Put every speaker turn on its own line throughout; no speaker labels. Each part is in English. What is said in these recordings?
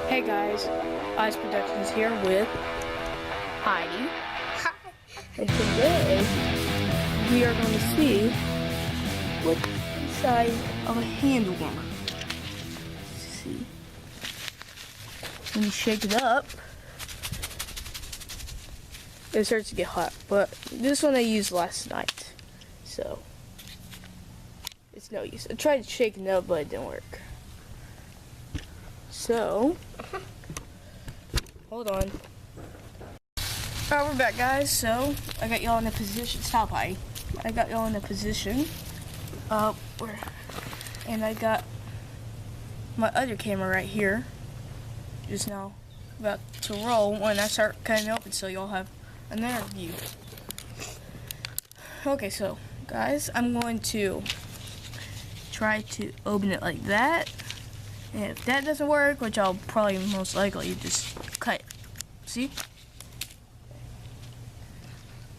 Hey guys, Ice Productions here with Heidi.
Hi.
And today we are going to see what's inside of a hand warmer. Let's see. When you shake it up, it starts to get hot. But this one I used last night, so it's no use. I tried shaking it up, but it didn't work. So, hold on. Alright, we're back, guys. So, I got y'all in a position. Stop, Heidi. I got y'all in a position. And I got my other camera right here. Just now about to roll when I start cutting it open, so y'all have another view. Okay, so, guys, I'm going to try to open it like that. And if that doesn't work, which I'll probably most likely just cut it. See?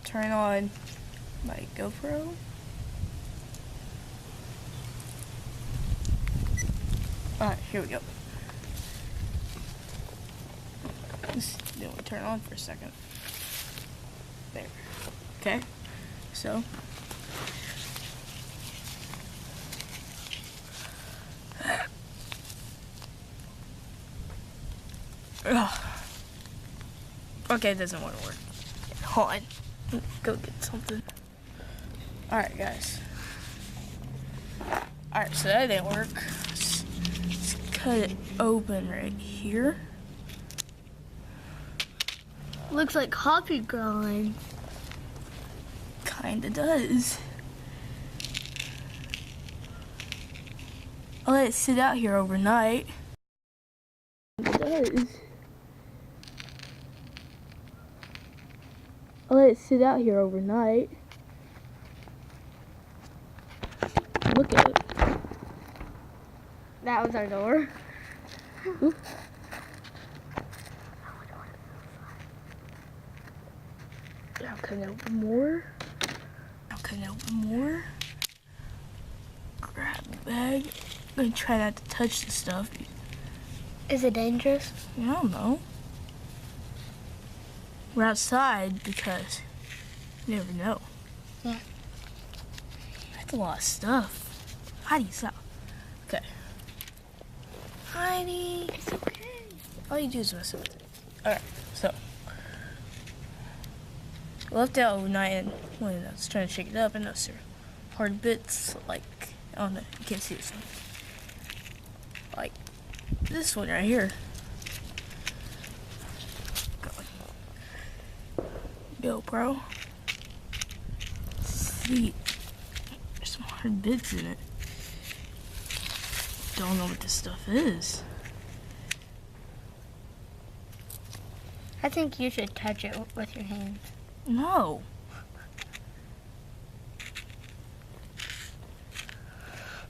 Turn on my GoPro. Alright, here we go. Then we'll turn it on for a second. There. Okay. So. Ugh. Okay, it doesn't want to work. Hold on. Go get something. Alright, guys. Alright, so that didn't work. Let's cut it open right here.
Looks like coffee grind.
Kinda does. I'll let it sit out here overnight. It does. I'll let it sit out here overnight. Look at it.
That was our door.
Oop. Now can I open more? Now can I open more? Grab the bag. I'm gonna try not to touch the stuff.
Is it dangerous?
I don't know. We're outside because you never know.
Yeah.
That's a lot of stuff. Heidi, stop. Okay. Heidi.
It's okay.
All you do is mess with it. Alright, so. Left it out overnight, and when I was trying to shake it up, and those are hard bits, like, I don't know, you can't see this one. Like this one right here. GoPro. See, there's some hard bits in it. Don't know what this stuff is.
I think you should touch it with your hands.
No.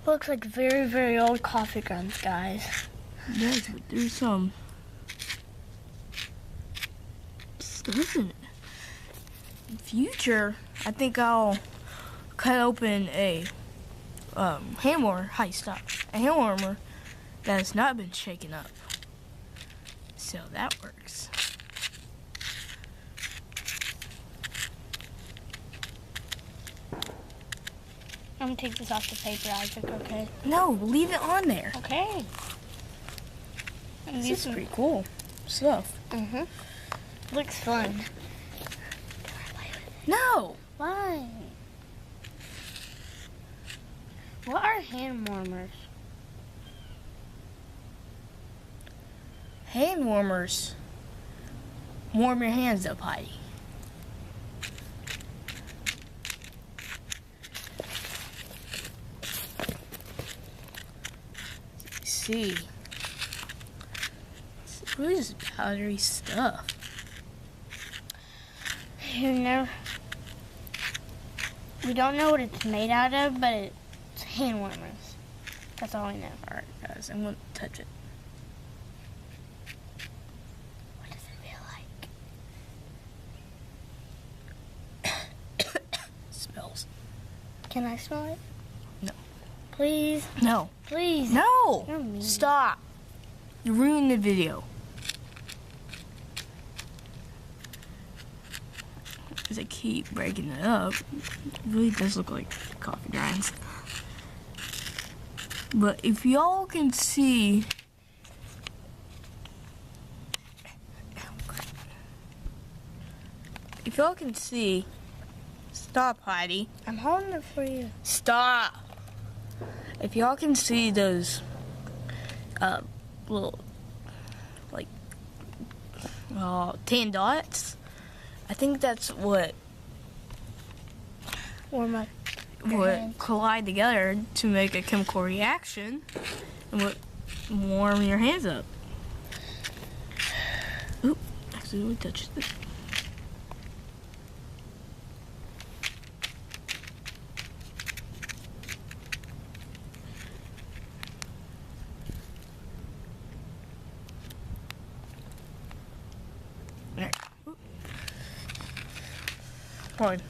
Looks like very, very old coffee grounds, guys.
Yes, but there's some stuff in it. In future, I think I'll cut open a hand warmer. Hi, stop. A hand warmer that has not been shaken up. So that works.
I'm gonna take this off the paper, Isaac, okay?
No, leave it on there.
Okay.
This is pretty cool stuff.
Mm-hmm. Looks fun. Can I play with it?
No.
Why? What are hand warmers?
Hand warmers warm your hands up, Heidi. See, it's really just powdery stuff.
We don't know what it's made out of, but it's hand warmers. That's all we know.
Alright, guys, I'm gonna touch it.
What does it feel like?
Smells.
Can I smell it?
No.
Please.
No.
Please.
No.
You're mean.
Stop. You ruined the video. As I keep breaking it up, it really does look like coffee grinds. But if y'all can see, stop, Heidi.
I'm holding it for you.
Stop. If y'all can see those little like tan dots, I think that's what
Warm up.
would collide together to make a chemical reaction and would warm your hands up. Oop, accidentally touched it. There. Oop. Fine.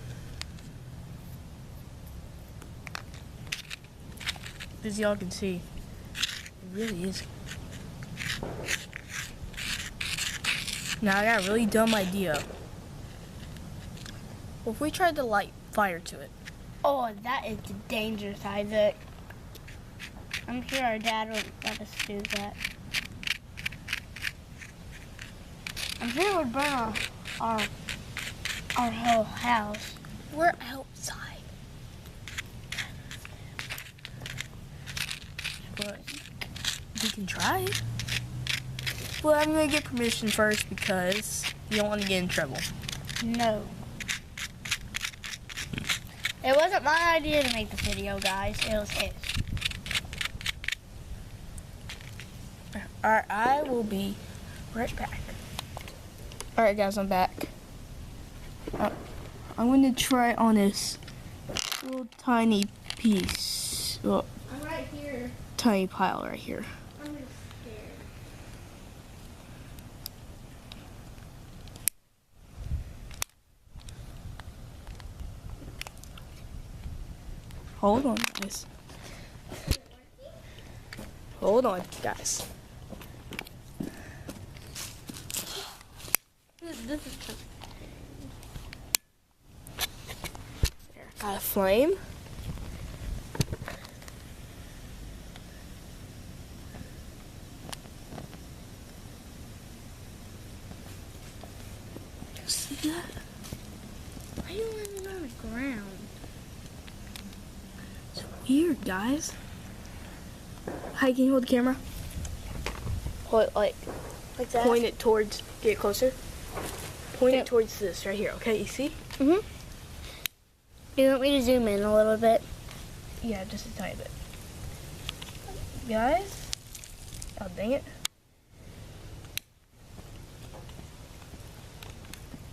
As y'all can see, it really is. Now I got a really dumb idea. What if we tried to light fire to it?
Oh, that is dangerous, Isaac. I'm sure our dad would let us do that. I'm sure it would burn our whole house.
We're outside. But we can try it. Well, I'm gonna get permission first because you don't want to get in trouble.
No. It wasn't my idea to make the video, guys. It was his.
Alright, I will be right back. Alright guys, I'm back. I'm gonna try on this little tiny piece. Well,
I'm right here.
tiny pile right here.
I'm just scared.
Hold on, guys. Hold on, guys.
This is tough.
There, got a flame. See that?
Why are you landing on the ground?
It's weird, guys. Hi, can you hold the camera? Hold it like
that?
point it towards, get it closer. Point
Yep.
it towards this right here, okay? You see?
Mm-hmm. Do you want me to zoom in a little bit?
Yeah, just a tiny bit. Guys? Oh, dang it.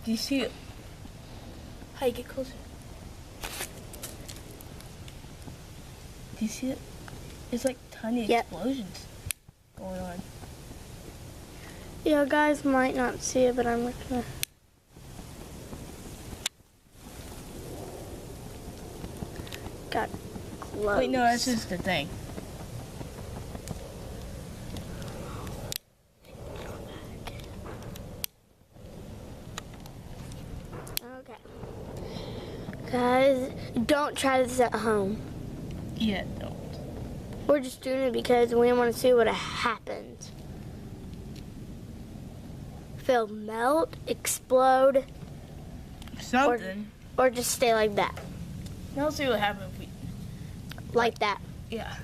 Do you see it? Hi, get closer. Do you see it? It's like tiny
Yep.
explosions going on.
Yeah, guys might not see it, but I'm gonna. Got close.
Wait, no, that's just the thing.
Okay. Guys, don't try this at home.
Yeah, don't.
We're just doing it because we want to see what happens. If it'll melt, explode,
Something.
or just stay like that.
Now let's see what happens if we.
Like that.
Yeah.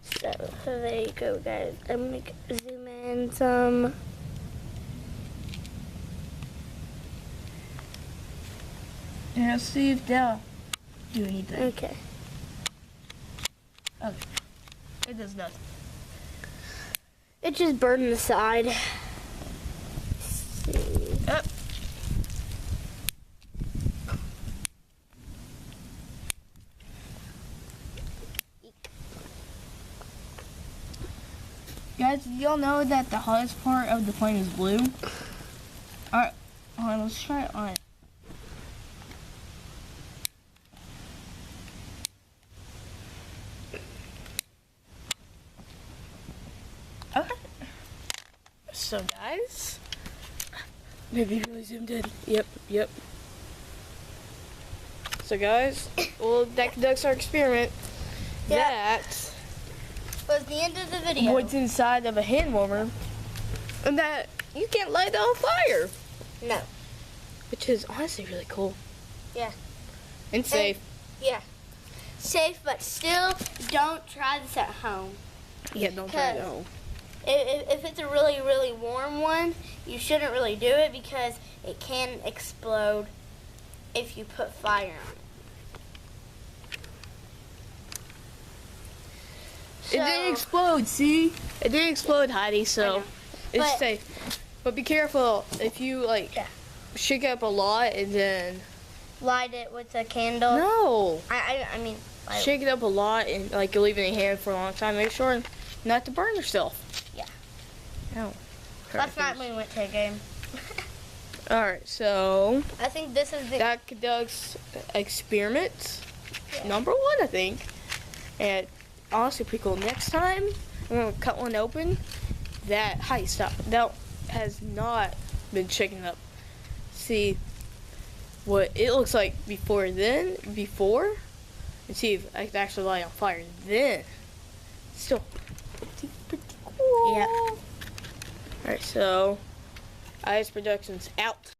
So there you go, guys. I'm gonna zoom in some.
Yeah, let's see if they'll do anything.
Okay.
Okay. It does nothing.
It just burned the side. Let's see.
Up. Guys, y'all know that the hottest part of the plane is blue? Alright, hold on, let's try it on. Okay. So guys, maybe really zoomed in. Yep. So guys, well, that conducts our experiment.
Yep.
That
was the end of the video.
what's inside of a hand warmer, and that you can't light it on fire.
No.
Which is honestly really cool.
Yeah.
And safe.
Yeah. Safe, but still, don't try this at home.
Yeah, don't try it at home.
If it's a really, really warm one, you shouldn't really do it because it can explode if you put fire on it.
It didn't explode, see? It didn't explode, Heidi, so it's
But-
safe. But be careful if you, like, shake it up a lot and then...
Light it with a candle.
No!
I mean,
Shake it up a lot and, like, you'll leave it in your hand for a long time. Make sure not to burn yourself.
Yeah.
No.
Last night we went to a game.
Alright, so...
I think this is the...
that conducts experiment number 1, I think. And honestly, pretty cool. Next time, I'm gonna cut one open. That has not been shaken up. See what it looks like before, and see if I can actually light it on fire. Then, still pretty cool.
Yeah.
Alright, so IS Productions out.